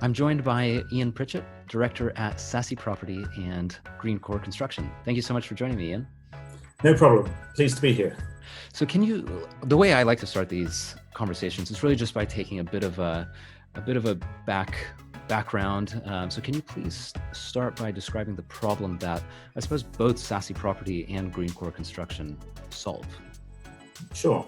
I'm joined by Ian Pritchett, Director at Ssassy Property and Greencore Construction. Thank you so much for joining me, Ian. No problem. Pleased to be here. So the way I like to start these conversations is really just by taking a bit of a background. So can you please start by describing the problem that I suppose both Ssassy Property and Greencore Construction solve? Sure.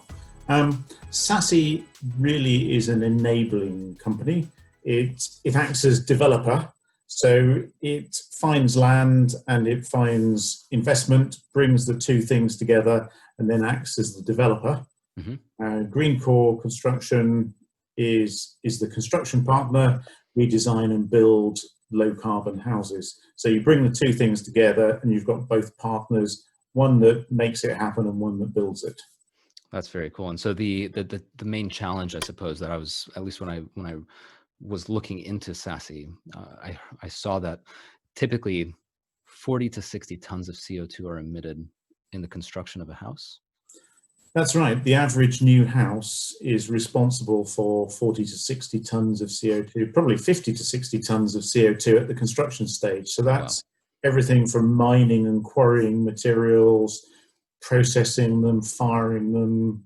Ssassy really is an enabling company. It acts as developer, so it finds land and it finds investment, brings the two things together, and then acts as the developer. Mm-hmm. Greencore Construction is the construction partner. We design and build low carbon houses. So you bring the two things together, and you've got both partners, one that makes it happen and one that builds it. That's very cool. And so the main challenge, I suppose, that I was, at least when I was looking into Ssassy, I saw that typically 40 to 60 tons of CO2 are emitted in the construction of a house. That's right. The average new house is responsible for 40 to 60 tons of CO2, probably 50 to 60 tons of CO2 at the construction stage. So that's everything from mining and quarrying materials, processing them, firing them,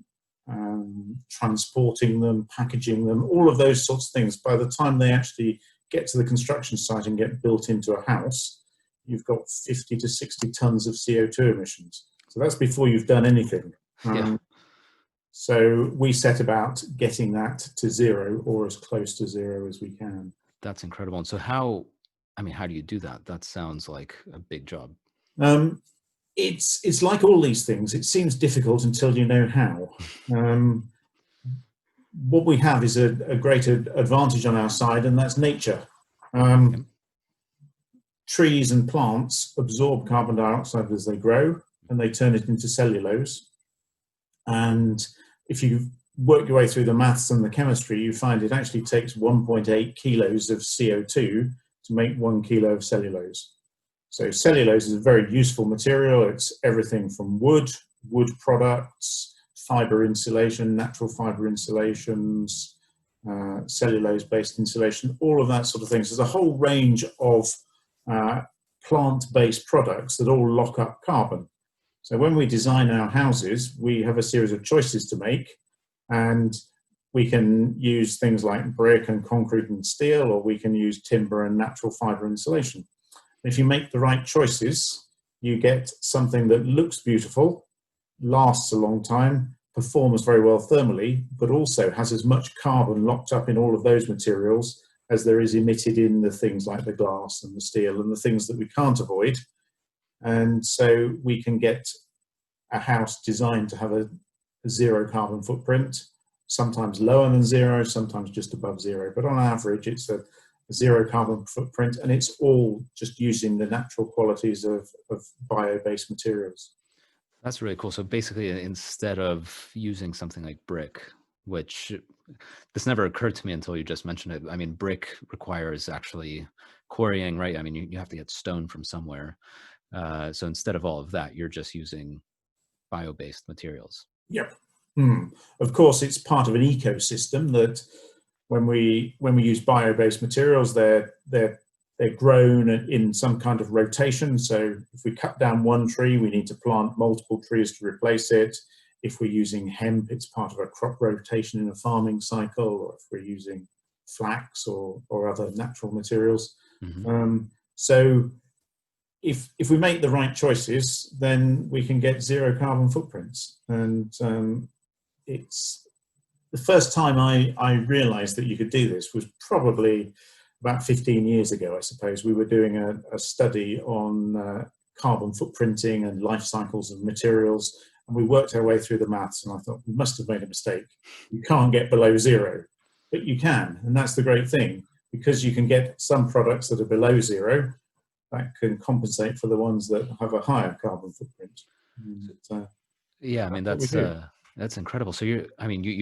transporting them, packaging them, all of those sorts of things. By the time they actually get to the construction site and get built into a house, you've got 50 to 60 tons of CO2 emissions. So that's before you've done anything. So we set about getting that to zero, or as close to zero as we can. That's incredible. And so how do you do that? That sounds like a big job. It's like all these things. It seems difficult until you know how. What we have is a great advantage on our side, and that's nature. Trees and plants absorb carbon dioxide as they grow, and they turn it into cellulose. And if you work your way through the maths and the chemistry, you find it actually takes 1.8 kilos of CO2 to make 1 kilo of cellulose. So cellulose is a very useful material. It's everything from wood products, fiber insulation, natural fiber insulations, cellulose-based insulation, all of that sort of things. There's a whole range of plant-based products that all lock up carbon. So when we design our houses, we have a series of choices to make, and we can use things like brick and concrete and steel, or we can use timber and natural fiber insulation. If you make the right choices, you get something that looks beautiful, lasts a long time, performs very well thermally, but also has as much carbon locked up in all of those materials as there is emitted in the things like the glass and the steel and the things that we can't avoid. And so we can get a house designed to have a zero carbon footprint, sometimes lower than zero, sometimes just above zero. But on average, it's a zero carbon footprint, and it's all just using the natural qualities of bio-based materials. That's really cool. So basically, instead of using something like brick, which this never occurred to me until you just mentioned it. I mean, brick requires actually quarrying, right? I mean, you have to get stone from somewhere. So instead of all of that, you're just using bio-based materials. Yep. Of course, it's part of an ecosystem that when we use bio-based materials, they're grown in some kind of rotation. So if we cut down one tree, we need to plant multiple trees to replace it. If we're using hemp, it's part of a crop rotation in a farming cycle, or if we're using flax or other natural materials. Mm-hmm. So if we make the right choices, then we can get zero carbon footprints. And it's the first time I realized that you could do this was probably about 15 years ago, I suppose. We were doing a study on carbon footprinting and life cycles of materials, and we worked our way through the maths, and I thought, we must have made a mistake. You can't get below zero, but you can, and that's the great thing, because you can get some products that are below zero that can compensate for the ones that have a higher carbon footprint. Yeah, I mean, that's incredible. So you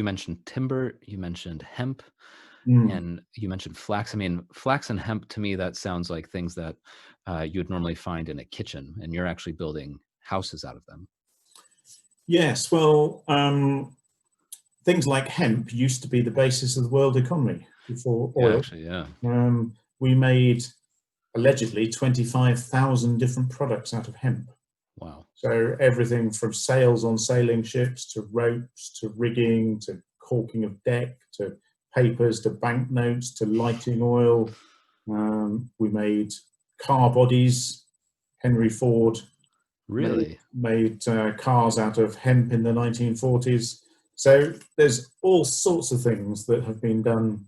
mentioned timber, you mentioned hemp, and you mentioned flax. I mean, flax and hemp, to me, that sounds like things that you would normally find in a kitchen, and you're actually building houses out of them. Yes, well, things like hemp used to be the basis of the world economy. before Yeah, oil. actually, yeah. We made allegedly 25,000 different products out of hemp. Wow. So everything from sails on sailing ships to ropes to rigging to caulking of deck to papers to banknotes to lighting oil. We made car bodies. Henry Ford Really? made cars out of hemp in the 1940s. So there's all sorts of things that have been done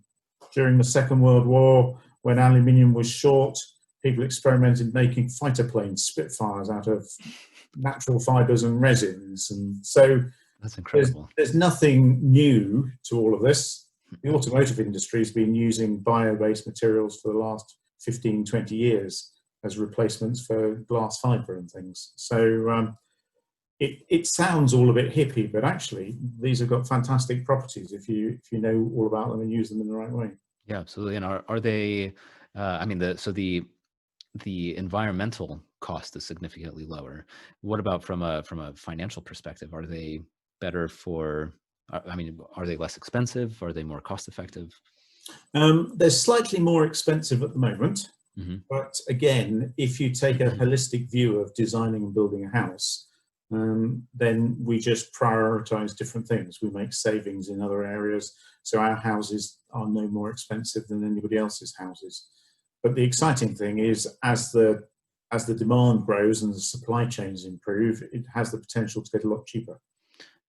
during the Second World War when aluminium was short. People experimented making fighter planes, Spitfires, out of natural fibers and resins. And so That's incredible. there's nothing new to all of this. The automotive industry has been using bio-based materials for the last 15, 20 years as replacements for glass fiber and things. So it sounds all a bit hippie, but actually these have got fantastic properties if you know all about them and use them in the right way. Yeah, absolutely. And are they? I mean, the environmental cost is significantly lower. What about from a financial perspective? Are they better for? I mean, are they less expensive? Are they more cost effective? They're slightly more expensive at the moment, Mm-hmm. but again, if you take a holistic view of designing and building a house, then we just prioritize different things. We make savings in other areas, so our houses are no more expensive than anybody else's houses. But the exciting thing is, as the demand grows and the supply chains improve, it has the potential to get a lot cheaper.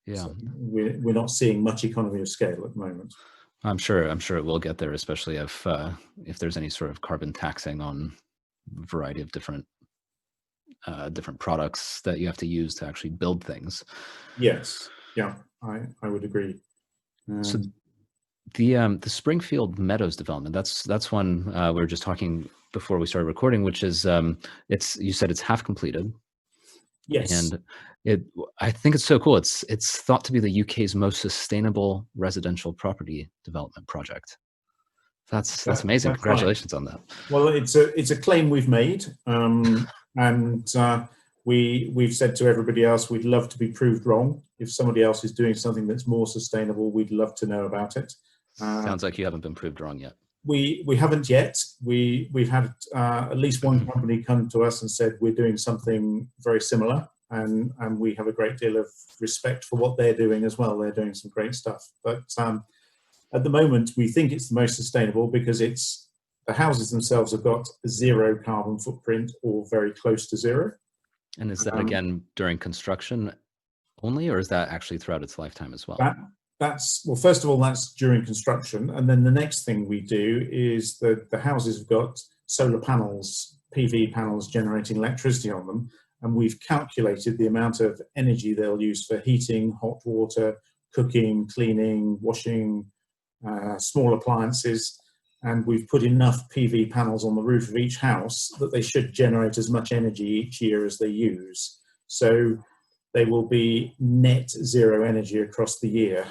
Yeah, So we're not seeing much economy of scale at the moment. I'm sure it will get there, especially if there's any sort of carbon taxing on a variety of different products that you have to use to actually build things. Yes, yeah, I would agree. So the Springfield Meadows development, that's one we were just talking before we started recording, which is you said it's half completed. Yes, And I think it's so cool. It's thought to be the UK's most sustainable residential property development project. That's amazing. that's right. Congratulations on that. Well, it's a claim we've made, and we've said to everybody else we'd love to be proved wrong. If somebody else is doing something that's more sustainable, we'd love to know about it. Sounds like you haven't been proved wrong yet. We haven't yet. We've had at least one company come to us and said we're doing something very similar, and we have a great deal of respect for what they're doing as well. They're doing some great stuff, but at the moment we think it's the most sustainable because the houses themselves have got zero carbon footprint or very close to zero. And is that again during construction only, or is that actually throughout its lifetime as well? Well, first of all, that's during construction, and then the next thing we do is the houses have got solar panels, PV panels generating electricity on them, and we've calculated the amount of energy they'll use for heating, hot water, cooking, cleaning, washing, small appliances, and we've put enough PV panels on the roof of each house that they should generate as much energy each year as they use. So they will be net zero energy across the year.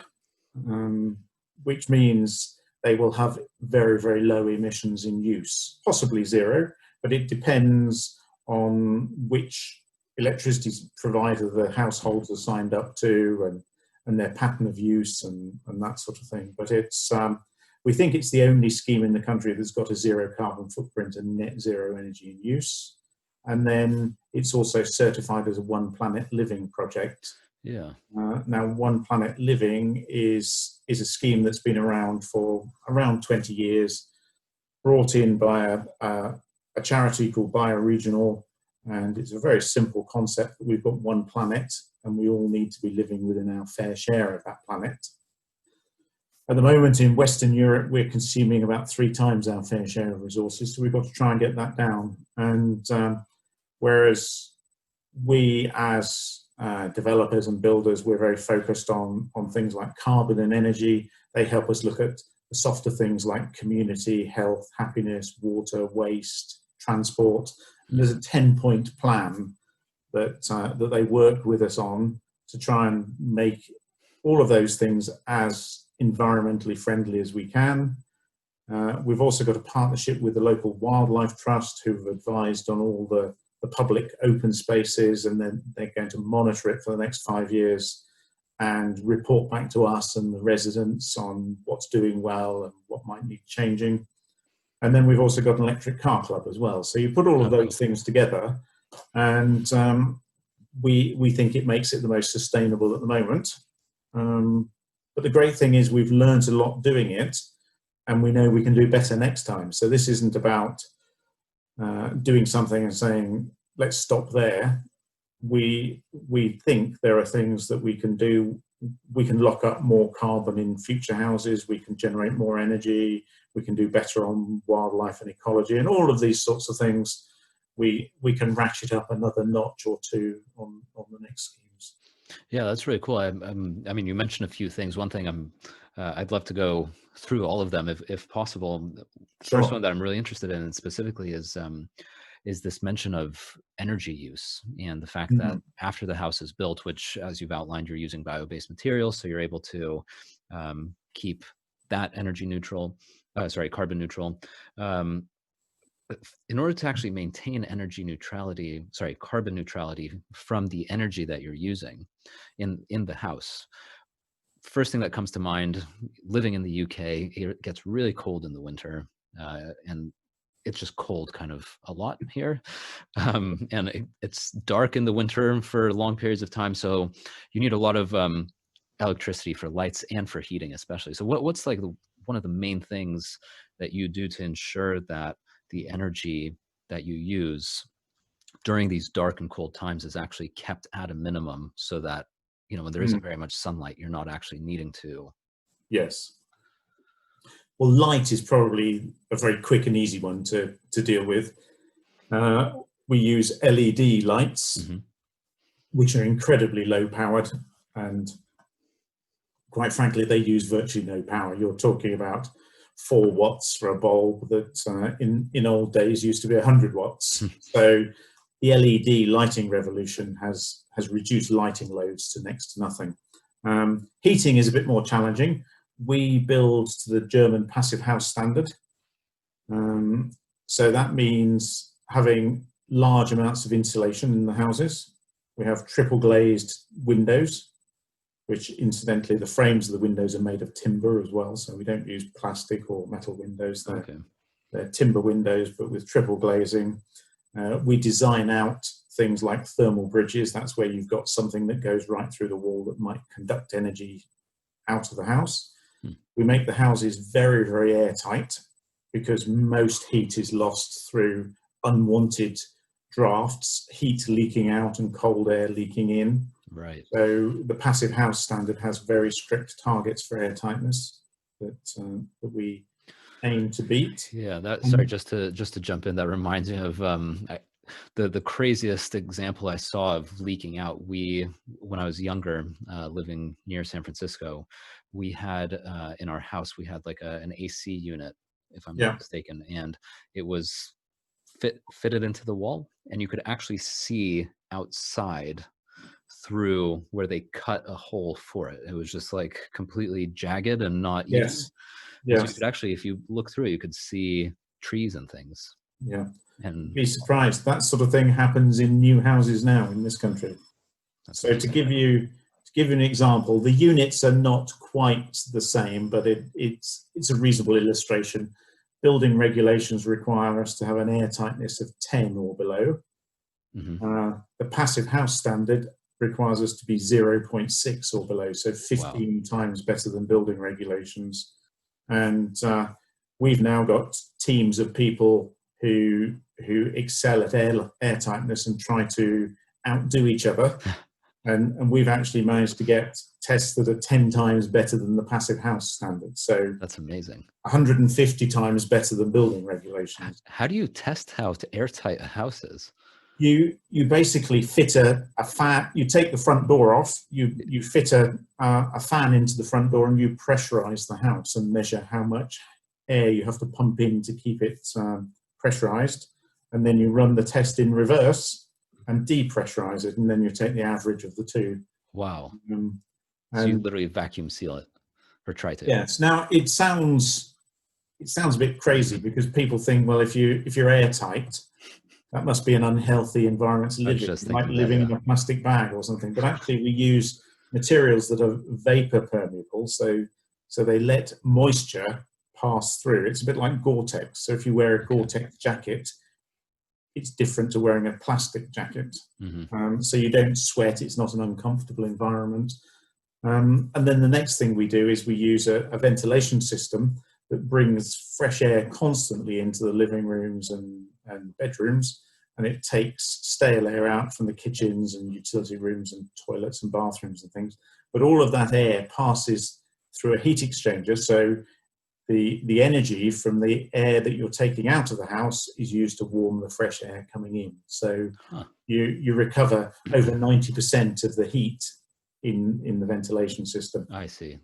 Which means they will have very, very low emissions in use, possibly zero, but it depends on which electricity provider the households are signed up to and their pattern of use and that sort of thing. But we think it's the only scheme in the country that's got a zero carbon footprint and net zero energy in use. And then it's also certified as a One Planet Living project. Yeah. Now, One Planet Living is a scheme that's been around for around 20 years, brought in by a charity called Bioregional, and it's a very simple concept that we've got one planet and we all need to be living within our fair share of that planet. At the moment in Western Europe, we're consuming about 3 times our fair share of resources, so we've got to try and get that down. And whereas we as developers and builders, we're very focused on things like carbon and energy. They help us look at the softer things like community, health, happiness, water, waste, transport. And there's a 10-point plan that they work with us on to try and make all of those things as environmentally friendly as we can. We've also got a partnership with the local wildlife trust who've advised on all the public open spaces, and then they're going to monitor it for the next 5 years. and report back to us and the residents on what's doing well and what might need changing. And then we've also got an electric car club as well. So you put all of those things together, and we think it makes it the most sustainable at the moment. But the great thing is we've learned a lot doing it, and we know we can do better next time. So this isn't about doing something and saying, let's stop there. We think there are things that we can do. We can lock up more carbon in future houses. We can generate more energy. We can do better on wildlife and ecology, and all of these sorts of things. We can ratchet up another notch or two on the next schemes. Yeah, that's really cool. I mean, you mentioned a few things. One thing I'd love to go through all of them if possible. Sure. First one that I'm really interested in specifically is this mention of energy use and the fact that after the house is built, which, as you've outlined, you're using bio-based materials, so you're able to keep that energy neutral, carbon neutral. In order to actually maintain carbon neutrality from the energy that you're using in the house, first thing that comes to mind, living in the UK, it gets really cold in the winter, and it's just cold kind of a lot here. And it's dark in the winter for long periods of time. So you need a lot of electricity for lights and for heating especially. So what's like one of the main things that you do to ensure that the energy that you use during these dark and cold times is actually kept at a minimum, so that, you know, when there isn't very much sunlight, you're not actually needing to? Yes. Well, light is probably a very quick and easy one to deal with. We use LED lights, which are incredibly low powered, and quite frankly, they use virtually no power. You're talking about 4 watts for a bulb that in old days used to be 100 watts. So the LED lighting revolution has reduced lighting loads to next to nothing. Heating is a bit more challenging. We build to the German passive house standard. So that means having large amounts of insulation in the houses. We have triple glazed windows, which incidentally, the frames of the windows are made of timber as well. So we don't use plastic or metal windows. They're timber windows, but with triple glazing. We design out things like thermal bridges. That's where you've got something that goes right through the wall that might conduct energy out of the house. We make the houses very, very airtight, because most heat is lost through unwanted drafts, heat leaking out and cold air leaking in. Right. So the passive house standard has very strict targets for air tightness that we aim to beat. Yeah, sorry, just to jump in, that reminds me of the craziest example I saw of leaking out. When I was younger, living near San Francisco, we had in our house, we had like an AC unit, if I'm not mistaken, and it was fitted into the wall, and you could actually see outside through where they cut a hole for it. It was just like completely jagged and not even. Yes. So you could actually, if you look through it, you could see trees and things. Yeah. And be surprised. That sort of thing happens in new houses now in this country. So to give you an example, the units are not quite the same, but it's a reasonable illustration. Building regulations require us to have an air tightness of 10 or below. The passive house standard requires us to be 0.6 or below, so 15 times better than building regulations. And we've now got teams of people who excel at air tightness and try to outdo each other. And we've actually managed to get tests that are 10 times better than the passive house standard. So that's amazing. 150 times better than building regulations. How do you test how airtight a house is? You basically fit a fan. You take the front door off. You fit a fan into the front door, and you pressurize the house and measure how much air you have to pump in to keep it pressurized. And then you run the test in reverse and depressurize it, and then you take the average of the two. Wow! So you literally vacuum seal it, or try to. Yes. Now it sounds a bit crazy, because people think, well, if you're airtight, that must be an unhealthy environment to live in. You might live in a plastic bag or something. But actually, we use materials that are vapor permeable, so they let moisture pass through. It's a bit like Gore-Tex. So if you wear a Gore-Tex jacket, it's different to wearing a plastic jacket. So you don't sweat, it's not an uncomfortable environment. And then the next thing we do is we use a ventilation system that brings fresh air constantly into the living rooms and bedrooms, and it takes stale air out from the kitchens and utility rooms and toilets and bathrooms and things. But all of that air passes through a heat exchanger, so the energy from the air that you're taking out of the house is used to warm the fresh air coming in. So you recover over 90% of the heat in the ventilation system. I see.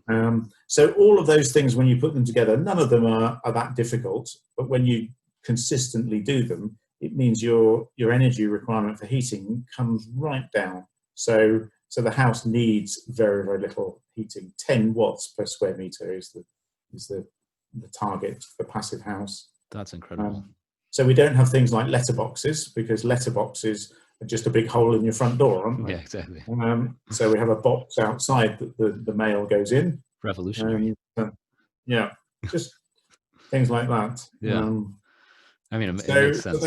So all of those things, when you put them together, none of them are that difficult, but when you consistently do them, it means your energy requirement for heating comes right down. So the house needs very, very little heating. 10 watts per square meter is the target for passive house. That's incredible. So we don't have things like letterboxes, because letterboxes are just a big hole in your front door, aren't they? Yeah, exactly. So we have a box outside that the mail goes in. Revolutionary. Yeah, just things like that. Yeah. I mean, it so makes sense.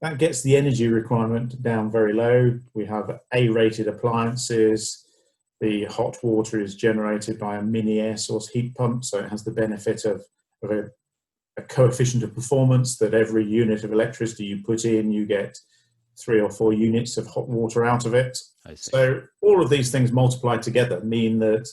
That gets the energy requirement down very low. We have A-rated appliances. The hot water is generated by a mini air source heat pump, so it has the benefit of a coefficient of performance that every unit of electricity you put in, you get 3 or 4 units of hot water out of it. I see. So all of these things multiplied together mean that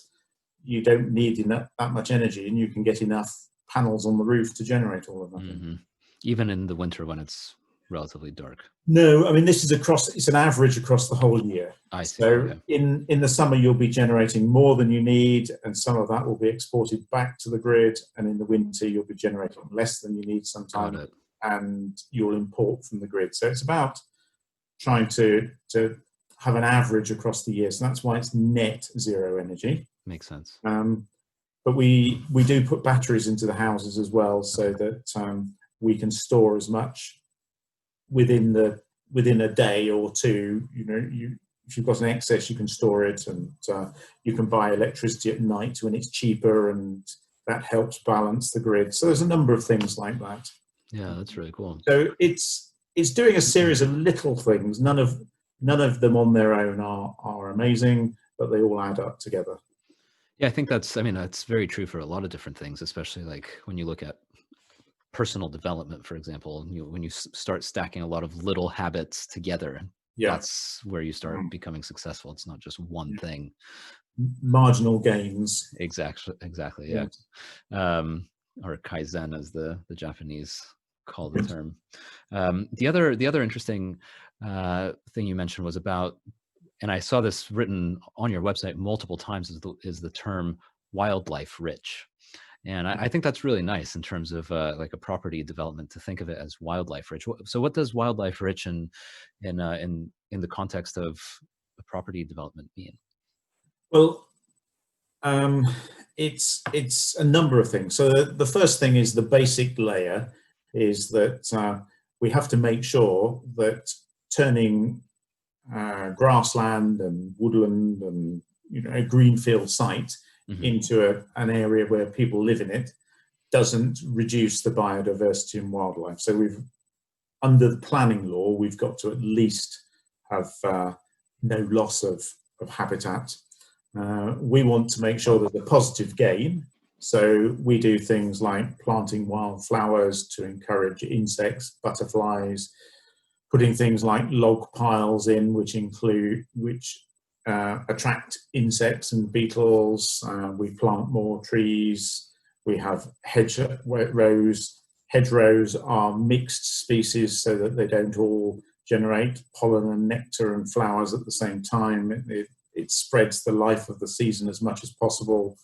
you don't need that much energy, and you can get enough panels on the roof to generate all of that. Even in the winter when it's relatively dark. No, I mean, this is it's an average across the whole year. I see. So Okay. in the summer, you'll be generating more than you need, and some of that will be exported back to the grid. And in the winter, you'll be generating less than you need sometimes, and you'll import from the grid. So it's about trying to have an average across the year. So that's why it's net zero energy. Makes sense. But we do put batteries into the houses as well, so that we can store as much within a day or two. If you've got an excess, you can store it, and you can buy electricity at night when it's cheaper, and that helps balance the grid. So there's a number of things like that. Yeah, that's really cool. So it's doing a series of little things. None of them on their own are amazing, but they all add up together. Yeah, I think that's very true for a lot of different things, especially like when you look at personal development, for example. When you start stacking a lot of little habits together, that's where you start becoming successful. It's not just one thing. Marginal gains. Exactly. Yeah. Or kaizen, as the Japanese call the term. The other interesting thing you mentioned was about, and I saw this written on your website multiple times, is the term wildlife rich. And I think that's really nice in terms of like a property development, to think of it as wildlife rich. So what does wildlife rich in the context of a property development mean? Well, it's a number of things. So the first thing is, the basic layer is that we have to make sure that turning grassland and woodland and a greenfield site into an area where people live in it doesn't reduce the biodiversity and wildlife. So under the planning law, we've got to at least have no loss of habitat. We want to make sure there's a positive gain. So we do things like planting wildflowers to encourage insects, butterflies, putting things like log piles in, which attract insects and beetles. We plant more trees. We have hedgerows. Hedgerows are mixed species so that they don't all generate pollen and nectar and flowers at the same time. It spreads the life of the season as much as possible.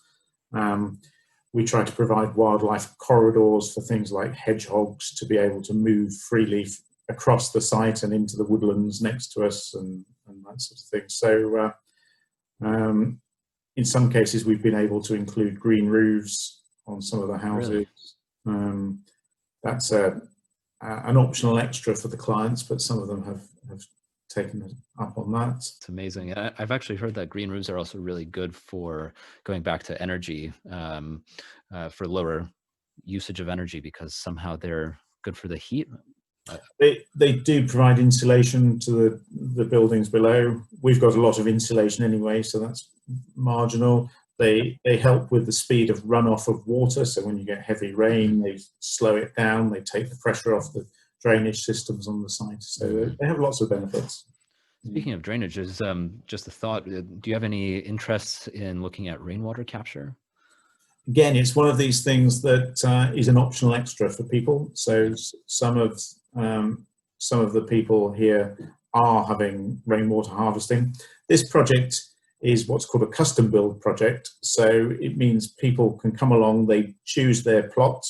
We try to provide wildlife corridors for things like hedgehogs to be able to move freely across the site and into the woodlands next to us, and that sort of thing. So in some cases, we've been able to include green roofs on some of the houses. Really? That's an optional extra for the clients, but some of them have taken up on that. It's amazing. I've actually heard that green roofs are also really good for going back to energy, for lower usage of energy, because somehow they're good for the heat. They do provide insulation to the buildings below. We've got a lot of insulation anyway, so that's marginal. They help with the speed of runoff of water, so when you get heavy rain, they slow it down, they take the pressure off the drainage systems on the site, so they have lots of benefits. Speaking of drainage, is just a thought, do you have any interests in looking at rainwater capture? Again, it's one of these things that is an optional extra for people. So some of the people here are having rainwater harvesting. This project is what's called a custom build project. So it means people can come along, they choose their plot,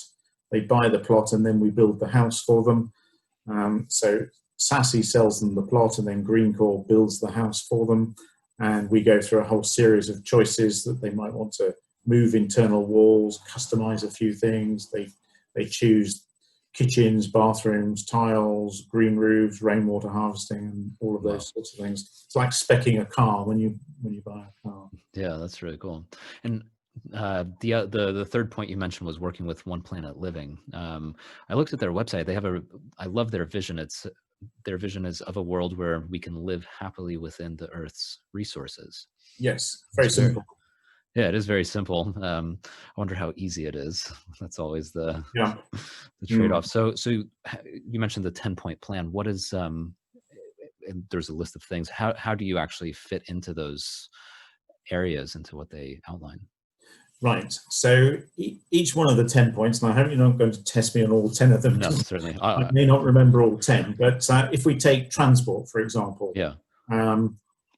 they buy the plot, and then we build the house for them. So Ssassy sells them the plot, and then Greencore builds the house for them. And we go through a whole series of choices that they might want to move internal walls, customize a few things. They choose kitchens, bathrooms, tiles, green roofs, rainwater harvesting, and all of those sorts of things. It's like speccing a car when you buy a car. Yeah, that's really cool. And the third point you mentioned was working with One Planet Living. I looked at their website. They have I love their vision. Their vision is of a world where we can live happily within the Earth's resources. Yes, very simple. Yeah, it is very simple. I wonder how easy it is. That's always the trade-off. So you mentioned the 10-point plan. What is there's a list of things. How do you actually fit into those areas, into what they outline? Right. So each one of the 10 points, and I hope you're not going to test me on all 10 of them. No, certainly. I may not remember all 10, but if we take transport, for example,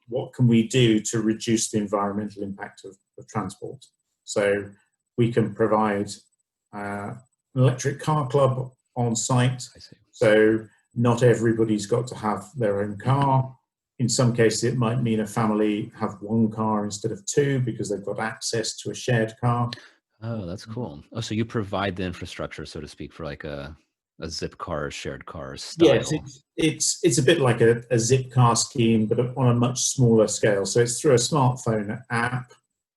what can we do to reduce the environmental impact of transport? So we can provide an electric car club on site. I see. So not everybody's got to have their own car. In some cases, it might mean a family have one car instead of two because they've got access to a shared car. Oh, that's cool. Oh, so you provide the infrastructure, so to speak, for like a zip car, shared car style. Yes, it's a bit like a zip car scheme, but on a much smaller scale. So it's through a smartphone app.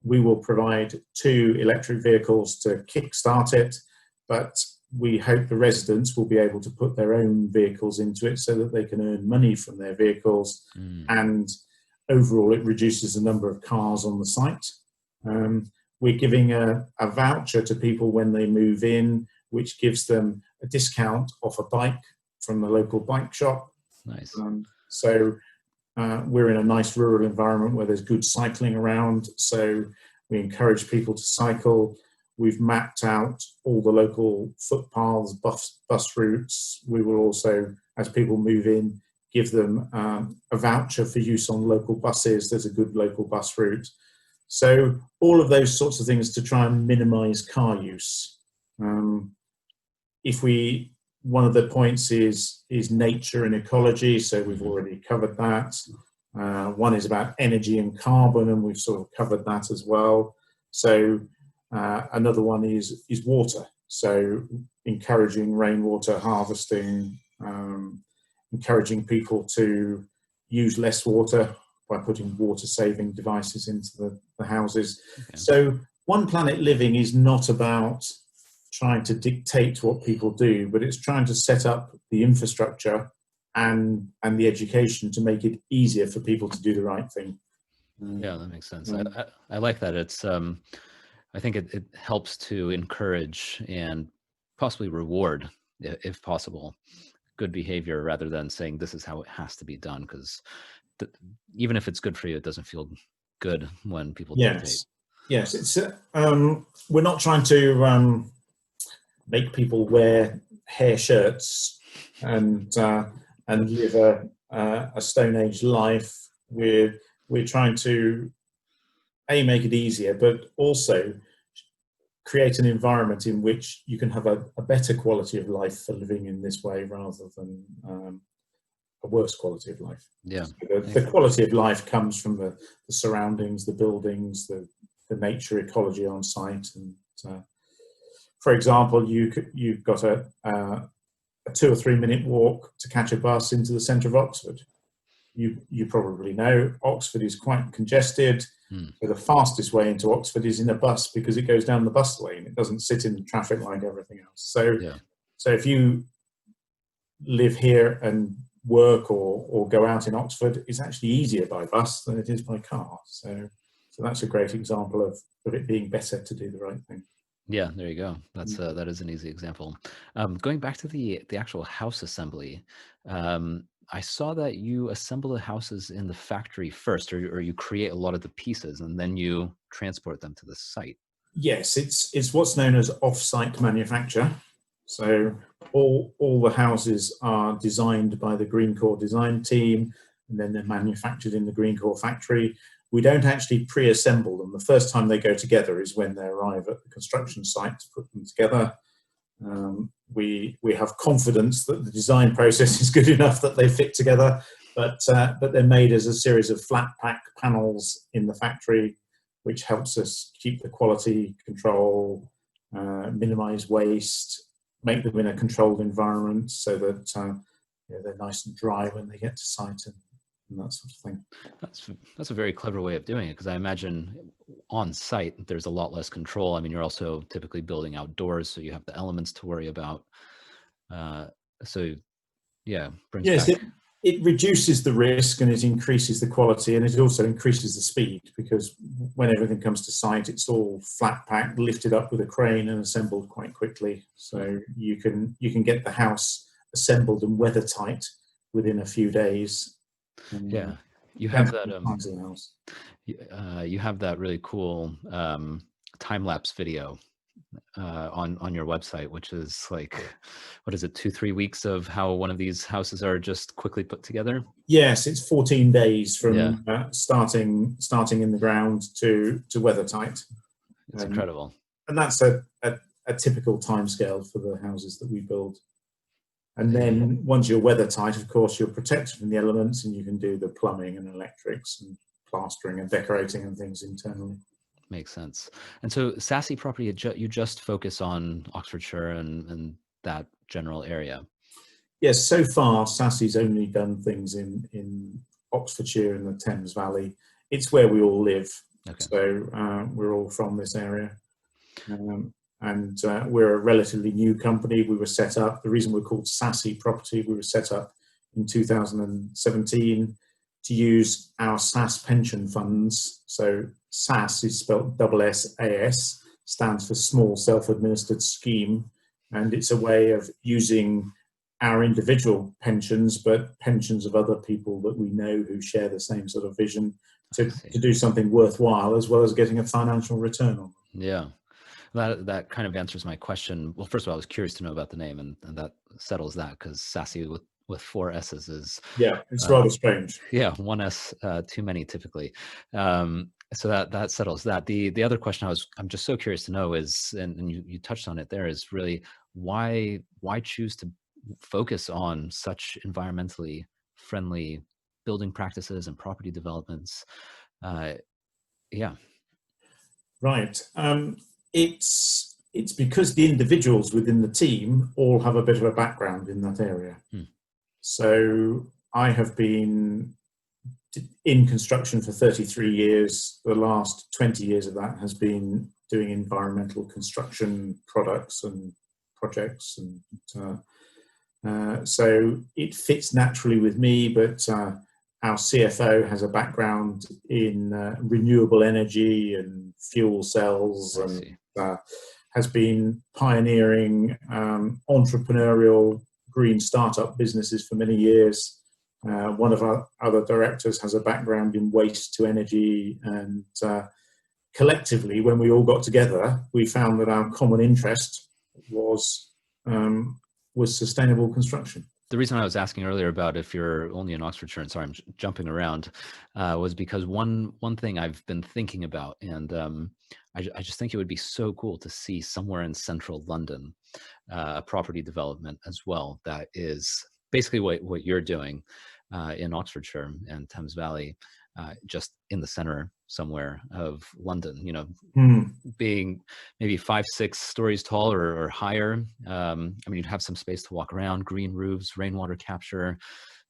We will provide 2 electric vehicles to kickstart it, but we hope the residents will be able to put their own vehicles into it so that they can earn money from their vehicles. And overall, it reduces the number of cars on the site. We're giving a voucher to people when they move in, which gives them a discount off a bike from the local bike shop. Nice. We're in a nice rural environment where there's good cycling around, so we encourage people to cycle. We've mapped out all the local footpaths, bus routes. We will also, as people move in, give them a voucher for use on local buses. There's a good local bus route. So all of those sorts of things to try and minimize car use. One of the points is nature and ecology, so we've already covered that. One is about energy and carbon, and we've sort of covered that as well. So another one is water, so encouraging rainwater harvesting, encouraging people to use less water by putting water-saving devices into the houses. Okay. So One Planet Living is not about trying to dictate what people do, but it's trying to set up the infrastructure and the education to make it easier for people to do the right thing. Yeah, that makes sense. I like that. It's I think it helps to encourage and possibly reward, if possible, good behavior rather than saying this is how it has to be done, because even if it's good for you, it doesn't feel good when people dictate. Yes, it's we're not trying to make people wear hair shirts and live a Stone Age life. We're trying to make it easier, but also create an environment in which you can have a better quality of life for living in this way rather than a worse quality of life. Yeah. So the quality of life comes from the surroundings, the buildings, the nature ecology on site. And for example, you've got a 2 or 3 minute walk to catch a bus into the centre of Oxford. you probably know, Oxford is quite congested. Mm. So the fastest way into Oxford is in a bus because it goes down the bus lane. It doesn't sit in the traffic like everything else. So if you live here and work or go out in Oxford, it's actually easier by bus than it is by car. So that's a great example of it being better to do the right thing. Yeah, there you go. That is an easy example. Going back to the actual house assembly, I saw that you assemble the houses in the factory first, or you create a lot of the pieces and then you transport them to the site. Yes, it's what's known as off-site manufacture. So all the houses are designed by the Greencore design team, and then they're manufactured in the Greencore factory. We don't actually pre-assemble them. The first time they go together is when they arrive at the construction site to put them together. We have confidence that the design process is good enough that they fit together, but they're made as a series of flat pack panels in the factory, which helps us keep the quality control, minimize waste, make them in a controlled environment so that they're nice and dry when they get to site and that sort of thing. That's a very clever way of doing it, because I imagine on site there's a lot less control. I mean, you're also typically building outdoors, so you have the elements to worry about. So yeah, brings back. It reduces the risk and it increases the quality, and it also increases the speed, because when everything comes to site, it's all flat packed, lifted up with a crane and assembled quite quickly. So you can get the house assembled and weather tight within a few days. Yeah, you have that. You have that really cool time-lapse video on your website, which is like, what is it, 2-3 weeks of how one of these houses are just quickly put together? Yes, it's 14 days from starting in the ground to weather tight. It's incredible. And that's a typical timescale for the houses that we build. And then once you're weather tight, of course, you're protected from the elements, and you can do the plumbing and electrics and plastering and decorating and things internally. Makes sense. And so Ssassy Property, you just focus on Oxfordshire and that general area? Yes, so far Sassy's only done things in Oxfordshire and the Thames Valley. It's where we all live. Okay. So we're all from this area. And we're a relatively new company. We were set up, the reason we're called Ssassy Property, we were set up in 2017 to use our SAS pension funds. So SAS is spelled SSAS, stands for Small Self-Administered Scheme, and it's a way of using our individual pensions, but pensions of other people that we know who share the same sort of vision to do something worthwhile, as well as getting a financial return on them. Yeah. That kind of answers my question. Well, first of all, I was curious to know about the name, and that settles that, because Ssassy with 4 S's is... Yeah, it's rather strange. Yeah, 1 S too many typically. So that settles that. The other question I'm just so curious to know is, and you touched on it there, is really why choose to focus on such environmentally friendly building practices and property developments? Yeah. Right. It's because the individuals within the team all have a bit of a background in that area. So I have been in construction for 33 years. The last 20 years of that has been doing environmental construction products and projects, and so it fits naturally with me. But our CFO has a background in renewable energy and fuel cells, and has been pioneering entrepreneurial green startup businesses for many years. One of our other directors has a background in waste to energy, and collectively, when we all got together, we found that our common interest was sustainable construction. The reason I was asking earlier about if you're only in Oxfordshire, and sorry, I'm jumping around, was because one thing I've been thinking about, and I just think it would be so cool to see somewhere in central London a property development as well that is basically what you're doing in Oxfordshire and Thames Valley, just in the center somewhere of London, you know, being maybe 5-6 stories tall or higher. I mean, you'd have some space to walk around, green roofs, rainwater capture,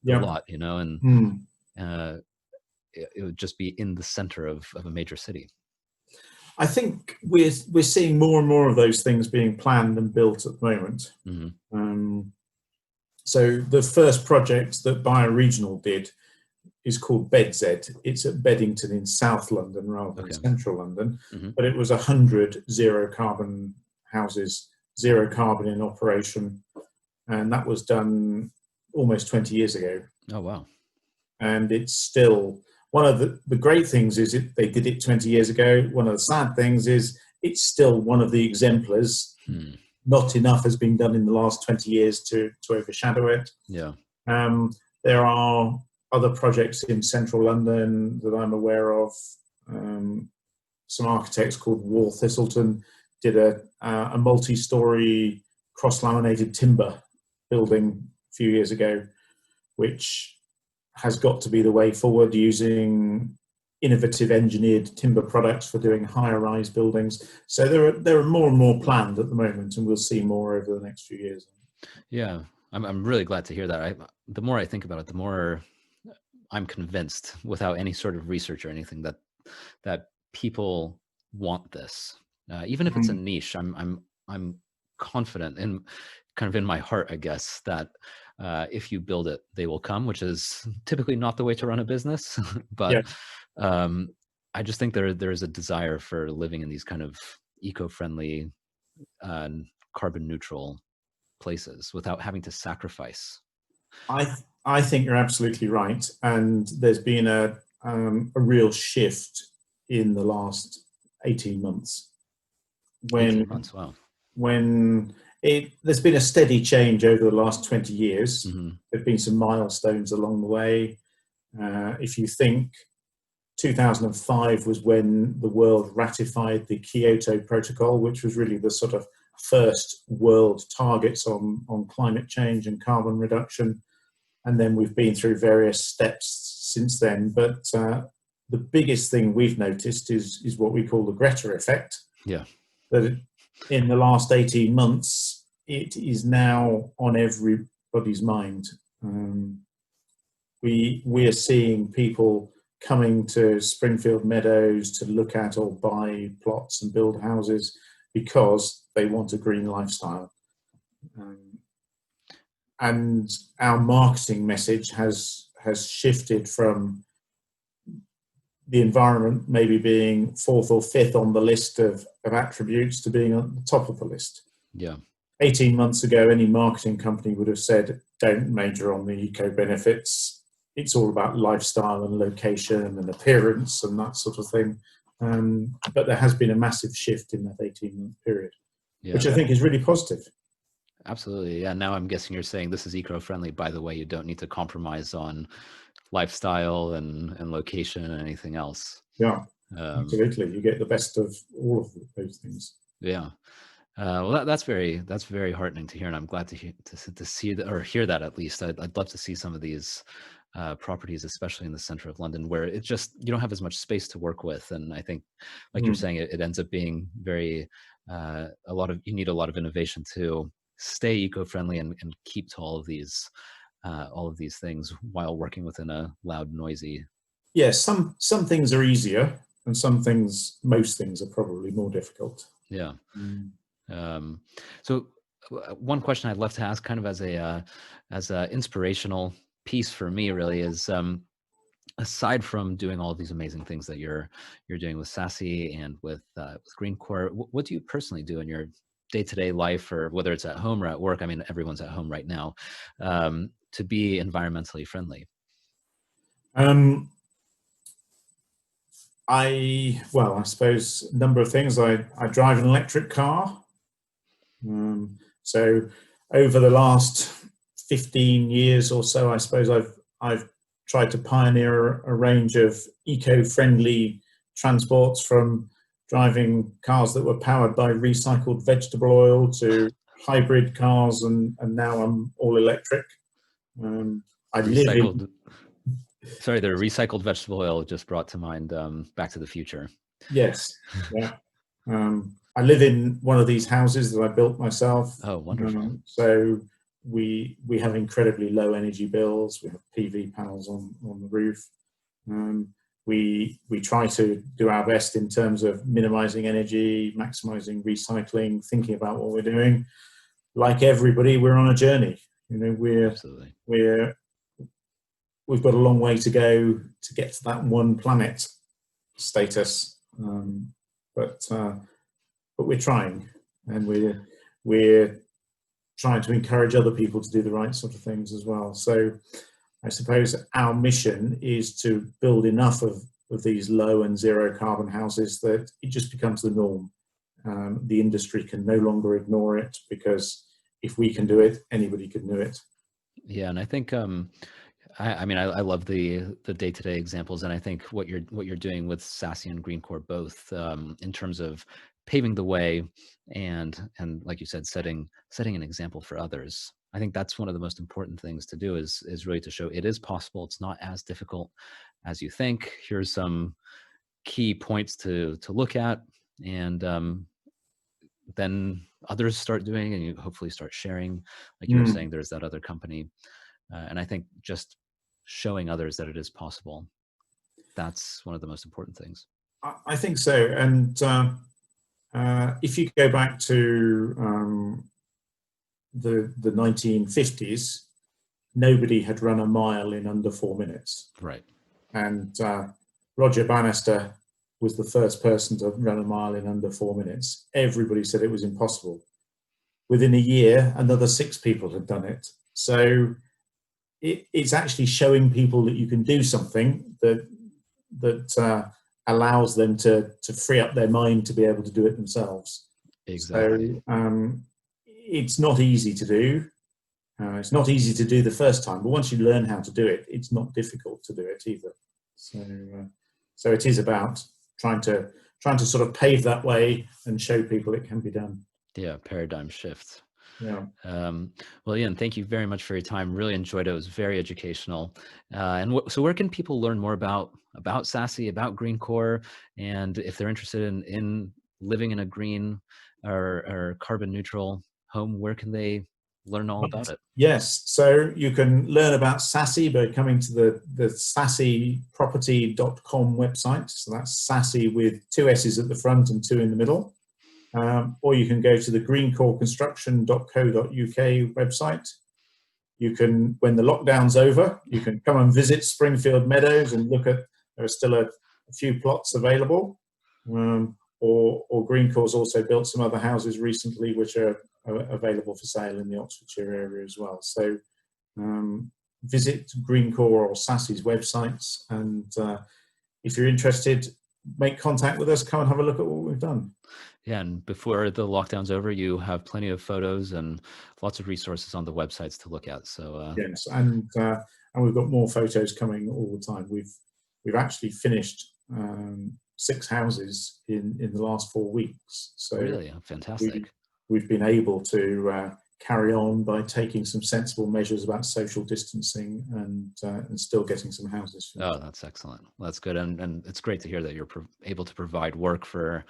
a lot, you know, and it would just be in the center of a major city. I think we're seeing more and more of those things being planned and built at the moment. So the first project that Bioregional did is called BedZ. It's at Beddington in South London rather than Central London, but it was 100 zero carbon houses, zero carbon in operation, and that was done almost 20 years ago. Oh wow! And it's still one of the great things is they did it 20 years ago. One of the sad things is it's still one of the exemplars. Not enough has been done in the last 20 years to overshadow it. Yeah. There are other projects in central London that I'm aware of. Some architects called Wall Thistleton did a multi-story cross-laminated timber building a few years ago, which has got to be the way forward, using innovative engineered timber products for doing higher rise buildings. So there are more and more planned at the moment, and we'll see more over the next few years. Yeah, I'm really glad to hear that. The more I think about it, the more I'm convinced, without any sort of research or anything, that people want this, even if it's a niche. I'm confident in kind of in my heart, I guess, that if you build it, they will come, which is typically not the way to run a business. But I just think there is a desire for living in these kind of eco-friendly, carbon neutral places without having to sacrifice. I think you're absolutely right, and there's been a real shift in the last 18 months. 18 months, wow. When there's been a steady change over the last 20 years. There've been some milestones along the way. If you think 2005 was when the world ratified the Kyoto Protocol, which was really the sort of first world targets on climate change and carbon reduction. And then we've been through various steps since then. But the biggest thing we've noticed is what we call the Greta Effect. Yeah. That in the last 18 months, it is now on everybody's mind. We are seeing people coming to Springfield Meadows to look at or buy plots and build houses because they want a green lifestyle. And our marketing message has shifted from the environment maybe being fourth or fifth on the list of attributes to being on the top of the list. Yeah. 18 months ago, any marketing company would have said, don't major on the eco benefits. It's all about lifestyle and location and appearance and that sort of thing. But there has been a massive shift in that 18-month period, which I think is really positive. Absolutely. Yeah. Now I'm guessing you're saying this is eco-friendly. By the way, you don't need to compromise on lifestyle and location and anything else. Yeah, absolutely. You get the best of all of those things. Yeah. Well, that's very heartening to hear, and I'm glad to see that, or hear that at least. I'd love to see some of these properties, especially in the center of London, where it just, you don't have as much space to work with. And I think, like you're saying, it ends up being very you need a lot of innovation to stay eco-friendly and keep to all of these things while working within a loud, noisy. Yes, some things are easier, and most things are probably more difficult. Yeah. So one question I'd love to ask, kind of as a inspirational piece for me, really, is aside from doing all of these amazing things that you're doing with Ssassy and with Greencore, what do you personally do in your day-to-day life, or whether it's at home or at work? I mean, everyone's at home right now, to be environmentally friendly? I suppose a number of things. I drive an electric car. So over the last 15 years or so, I suppose I've tried to pioneer a range of eco-friendly transports, from driving cars that were powered by recycled vegetable oil to hybrid cars, and now I'm all electric. Sorry, the recycled vegetable oil just brought to mind Back to the Future. Yes, yeah. I live in one of these houses that I built myself. Oh, wonderful. So we have incredibly low energy bills. We have PV panels on the roof. We try to do our best in terms of minimizing energy, maximizing recycling, thinking about what we're doing. Like everybody, we're on a journey. Absolutely. We've got a long way to go to get to that one planet status, but we're trying, and we're trying to encourage other people to do the right sort of things as well. So I suppose our mission is to build enough of these low and zero carbon houses that it just becomes the norm. The industry can no longer ignore it, because if we can do it, anybody can do it. Yeah, and I think I mean, I love the day-to-day examples, and I think what you're doing with Ssassy and Greencore both, in terms of paving the way and like you said, setting an example for others. I think that's one of the most important things to do, is really to show it is possible. It's not as difficult as you think. Here's some key points to look at, and then others start doing, and you hopefully start sharing. Like you were saying, there's that other company, and I think just showing others that it is possible, that's one of the most important things. I think so. And if you go back to the 1950s, nobody had run a mile in under 4 minutes. Right. And Roger Bannister was the first person to run a mile in under 4 minutes. Everybody said it was impossible. Within a year, another 6 people had done it. So it's actually showing people that you can do something that allows them to free up their mind to be able to do it themselves. Exactly. So it's not easy to do. It's not easy to do the first time, but once you learn how to do it, it's not difficult to do it either. So it is about trying to sort of pave that way and show people it can be done. Yeah, paradigm shift. Yeah. Well, Ian, thank you very much for your time. Really enjoyed it. It was very educational. So where can people learn more about Ssassy, about Greencore, and if they're interested in living in a green or carbon neutral home, where can they learn all about it? Yes, so you can learn about Ssassy by coming to the ssassyproperty.com website. So that's Ssassy with 2 S's at the front and 2 in the middle. Or you can go to the greencoreconstruction.co.uk website. You can, when the lockdown's over, you can come and visit Springfield Meadows and look at, there are still a few plots available. Or Greencore's also built some other houses recently which are available for sale in the Oxfordshire area as well. So visit Greencore or Sassy's websites, and if you're interested, make contact with us, come and have a look at what we've done. Yeah, and before the lockdown's over, you have plenty of photos and lots of resources on the websites to look at. So yes, and we've got more photos coming all the time. We've actually finished 6 houses in the last 4 weeks. So really fantastic. We've been able to carry on by taking some sensible measures about social distancing and still getting some houses finished. Oh, that's excellent. That's good, and it's great to hear that you're able to provide work for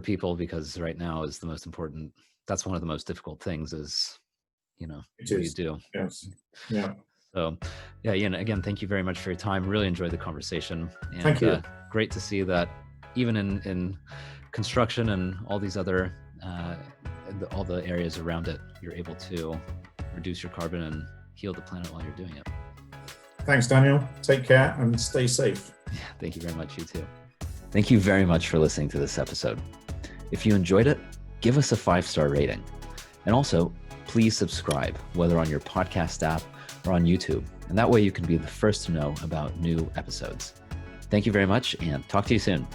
people, because right now is the most important. That's one of the most difficult things, is what you do. Yes. Yeah. So yeah, Ian, again, thank you very much for your time. Really enjoyed the conversation. And, thank you. Great to see that even in construction and all these other all the areas around it, you're able to reduce your carbon and heal the planet while you're doing it. Thanks, Daniel. Take care and stay safe. Yeah, thank you very much. You too. Thank you very much for listening to this episode. If you enjoyed it, give us a 5-star rating. And also, please subscribe, whether on your podcast app or on YouTube. And that way you can be the first to know about new episodes. Thank you very much, and talk to you soon.